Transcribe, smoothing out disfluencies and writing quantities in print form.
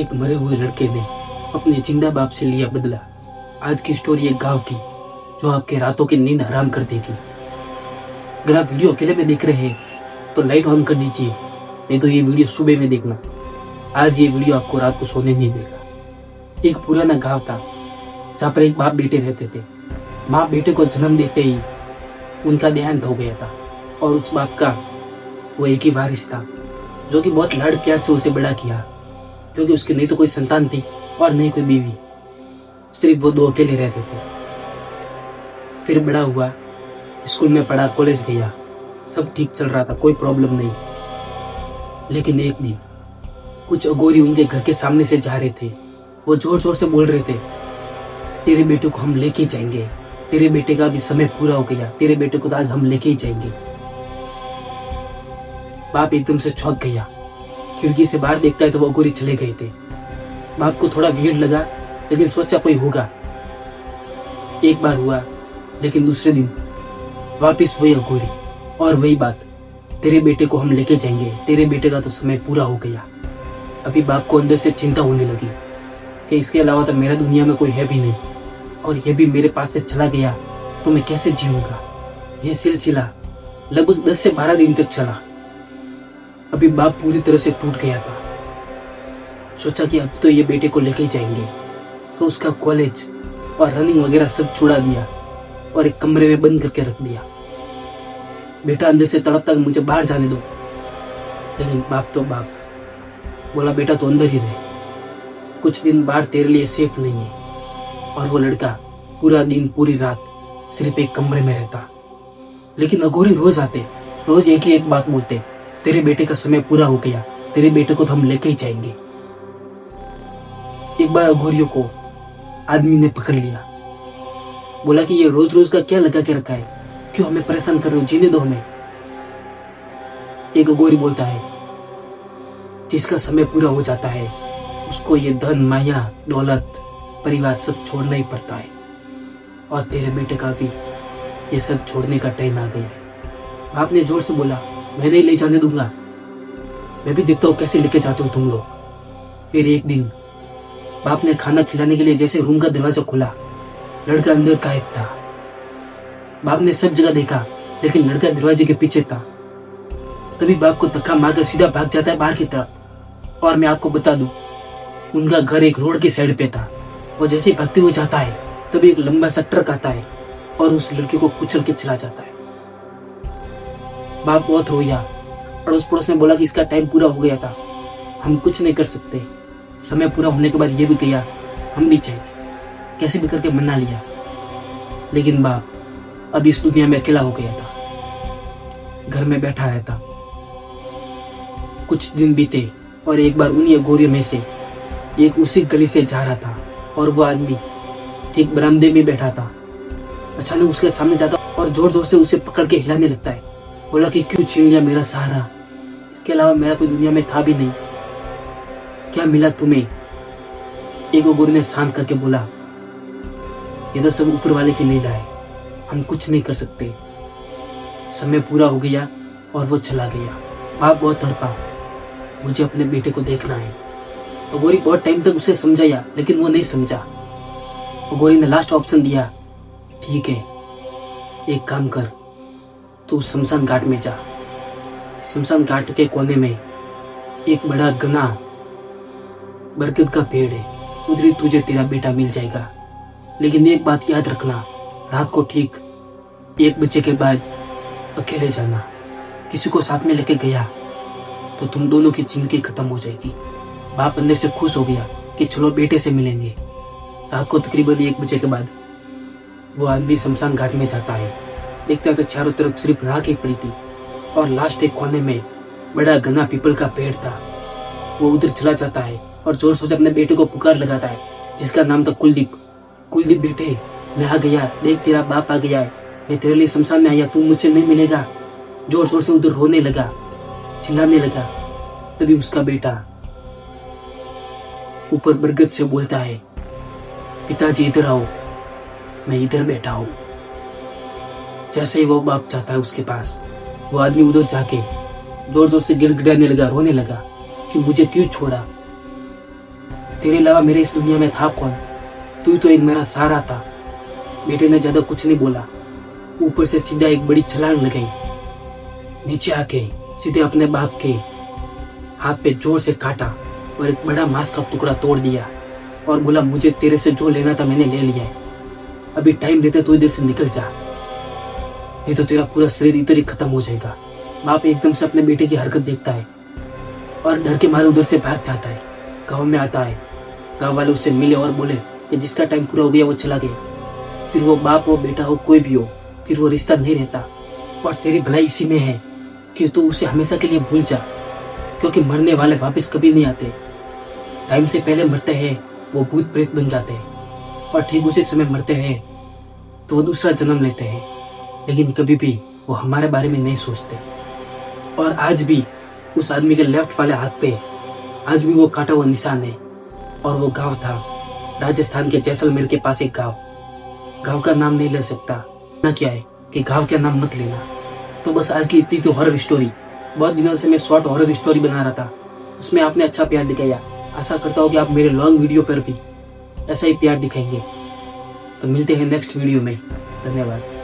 एक मरे हुए लड़के ने अपने जिंदा बाप से लिया बदला। आज की स्टोरी एक गांव की जो आपके रातों की नींद हराम कर देगी। अगर आप वीडियो अकेले में देख रहे हैं तो लाइट ऑन कर दीजिए, नहीं तो ये वीडियो सुबह में देखना। आज ये वीडियो आपको रात को सोने नहीं देगा। एक पुराना गांव था जहाँ पर एक बाप बेटे रहते थे। माँ बेटे को जन्म देते ही उनका देहांत हो गया था और उस बाप का वो एक ही वारिस था जो कि बहुत लाड़ प्यार से उसे बड़ा किया, क्योंकि उसकी नहीं तो कोई संतान थी और नहीं कोई बीवी, सिर्फ वो दो अकेले रहते थे। फिर बड़ा हुआ, स्कूल में पढ़ा, कॉलेज गया, सब ठीक चल रहा था, कोई प्रॉब्लम नहीं। लेकिन एक दिन कुछ अघोरी उनके घर के सामने से जा रहे थे। वो जोर जोर से बोल रहे थे, तेरे बेटे को हम लेके जाएंगे, तेरे बेटे का भी समय पूरा हो गया, तेरे बेटे को तो आज हम लेके ही जाएंगे। बाप एकदम से चौंक गया। खिड़की से बाहर देखता है तो वो अघोरी चले गए थे। बाप को थोड़ा भीड़ लगा, लेकिन सोचा कोई होगा। एक बार हुआ, लेकिन दूसरे दिन वापिस वही अघोरी और वही बात, तेरे बेटे को हम लेके जाएंगे, तेरे बेटे का तो समय पूरा हो गया। अभी बाप को अंदर से चिंता होने लगी कि इसके अलावा तो मेरा दुनिया में कोई है भी नहीं, और ये भी मेरे पास से चला गया तो मैं कैसे जीऊंगा। यह सिलसिला लगभग 10 से 12 दिन तक चला। अभी बाप पूरी तरह से टूट गया था। सोचा कि अब तो ये बेटे को लेके जाएंगे, तो उसका कॉलेज और रनिंग वगैरह सब छुड़ा दिया और एक कमरे में बंद करके रख दिया। बेटा अंदर से तड़पता, मुझे बाहर जाने दो, लेकिन बाप तो बाप बोला, बेटा तो अंदर ही रहे, कुछ दिन बाहर तेरे लिए सेफ नहीं है। और वो लड़का पूरा दिन पूरी रात सिर्फ एक कमरे में रहता। लेकिन अघोरी रोज आते, रोज एक ही एक बात बोलते, तेरे बेटे का समय पूरा हो गया, तेरे बेटे को तो हम लेके ही जाएंगे। एक बार अघोरियों को आदमी ने पकड़ लिया, बोला कि ये रोज रोज का क्या लगा के रखा है, क्यों हमें परेशान कर रहे हो, जीने दो हमें। एक अघोरी बोलता है, जिसका समय पूरा हो जाता है उसको ये धन, माया, दौलत, परिवार सब छोड़ना ही पड़ता है, और तेरे बेटे का भी ये सब छोड़ने का टाइम आ गया है। बाप ने जोर से बोला, मैं नहीं ले जाने दूंगा, मैं भी देखता हूँ कैसे लेके जाते हो तुम लोग। फिर एक दिन बाप ने खाना खिलाने के लिए जैसे रूम का दरवाजा खोला, लड़का अंदर गायब था। बाप ने सब जगह देखा, लेकिन लड़का दरवाजे के पीछे था। तभी बाप को धक्का मारकर सीधा भाग जाता है बाहर की तरफ। और मैं आपको बता दूं, उनका घर एक रोड की साइड पे था। वो जैसे ही भागते हुए जाता है, तभी एक लंबा सा ट्रक आता है और उस लड़के को कुचल के चला जाता है। बाप बहुत रोया। अड़ोस पड़ोस ने बोला कि इसका टाइम पूरा हो गया था, हम कुछ नहीं कर सकते, समय पूरा होने के बाद ये भी गया, हम भी चाहिए। कैसे भी करके मना लिया, लेकिन बाप अब इस दुनिया में अकेला हो गया था। घर में बैठा रहता। कुछ दिन बीते और एक बार उन्हीं अघोरियों में से एक उसी गली से जा रहा था, और वो आदमी ठीक बरामदे में बैठा था। अचानक उसके सामने जाता और जोर जोर से उसे पकड़ के हिलाने लगता है। बोला कि क्यों छीन लिया मेरा सहारा, इसके अलावा मेरा कोई दुनिया में था भी नहीं, क्या मिला तुम्हें। एक अघोरी ने शांत करके बोला, ये तो सब ऊपर वाले की लीला है, हम कुछ नहीं कर सकते। समय पूरा हो गया और वो चला गया। बाप बहुत तड़पा, मुझे अपने बेटे को देखना है। अघोरी बहुत टाइम तक उसे समझाया, लेकिन वो नहीं समझा। अघोरी ने लास्ट ऑप्शन दिया, ठीक है, एक काम कर, तू शमशान घाट में जा। शमशान घाट के कोने में एक बड़ा घना बरगद का पेड़ है, उधर ही तुझे तेरा बेटा मिल जाएगा। लेकिन एक बात याद रखना, रात को ठीक 1 बजे के बाद अकेले जाना। किसी को साथ में लेके गया तो तुम दोनों की जिंदगी खत्म हो जाएगी। बाप अंदर से खुश हो गया कि चलो बेटे से मिलेंगे। रात को तकरीबन 1 बजे के बाद वो आदमी शमशान घाट में जाता है। देखता है तो चारों तरफ सिर्फ राख ही पड़ी थी, और लास्ट एक कोने में बड़ा घना पीपल का पेड़ था। वो उधर चला जाता है और जोर से अपने बेटे को पुकार लगाता है, जिसका नाम था कुलदीप। कुलदीप बेटे, मैं आ गया, देख तेरा बाप आ गया है, मैं तेरे लिए शमशान में आया, तू मुझसे नहीं मिलेगा। जोर जोर से उधर रोने लगा, चिल्लाने लगा। तभी उसका बेटा ऊपर बरगद से बोलता है, पिताजी इधर आओ, मैं इधर बैठा हूं। जैसे ही वो बाप जाता है उसके पास, वो आदमी उधर जाके जोर जोर से गिड़गिड़ाने लगा, रोने लगा कि मुझे क्यों छोड़ा, तेरे अलावा मेरे इस दुनिया में था कौन? तू ही तो एक मेरा सहारा था। बेटे ने ज्यादा कुछ नहीं बोला, ऊपर से सीधा एक बड़ी छलांग लगाई। नीचे आके सीधे अपने बाप के हाथ पे जोर से काटा और एक बड़ा मांस का टुकड़ा तोड़ दिया और बोला, मुझे तेरे से जो लेना था मैंने ले लिया है, अभी टाइम देते तो इधर से निकल जा, नहीं तो तेरा पूरा शरीर इधर ही खत्म हो जाएगा। बाप एकदम से अपने बेटे की हरकत देखता है और डर के मारे उधर से भाग जाता है। गांव में आता है, गांव वाले उससे मिले और बोले कि जिसका टाइम पूरा हो गया वो चला गया। फिर वो बाप हो बेटा हो कोई भी हो, फिर वो रिश्ता नहीं रहता। और तेरी भलाई इसी में है कि तू उसे हमेशा के लिए भूल जा, क्योंकि मरने वाले वापस कभी नहीं आते। टाइम से पहले मरते हैं वो भूत प्रेत बन जाते हैं और ठीक उसी समय मरते हैं तो वो दूसरा जन्म लेते हैं, लेकिन कभी भी वो हमारे बारे में नहीं सोचते। और आज भी उस आदमी के लेफ्ट वाले हाथ पे आज भी वो काटा हुआ निशान है। और वो गांव था राजस्थान के जैसलमेर के पास एक गांव का नाम नहीं ले सकता ना, क्या है कि गांव का नाम मत लेना। तो बस आज की इतनी तो हॉरर स्टोरी। बहुत दिनों से मैं शॉर्ट हॉरर स्टोरी बना रहा था, उसमें आपने अच्छा प्यार दिखाया। आशा करता हूँ कि आप मेरे लॉन्ग वीडियो पर भी ऐसा ही प्यार दिखाएंगे। तो मिलते हैं नेक्स्ट वीडियो में। धन्यवाद।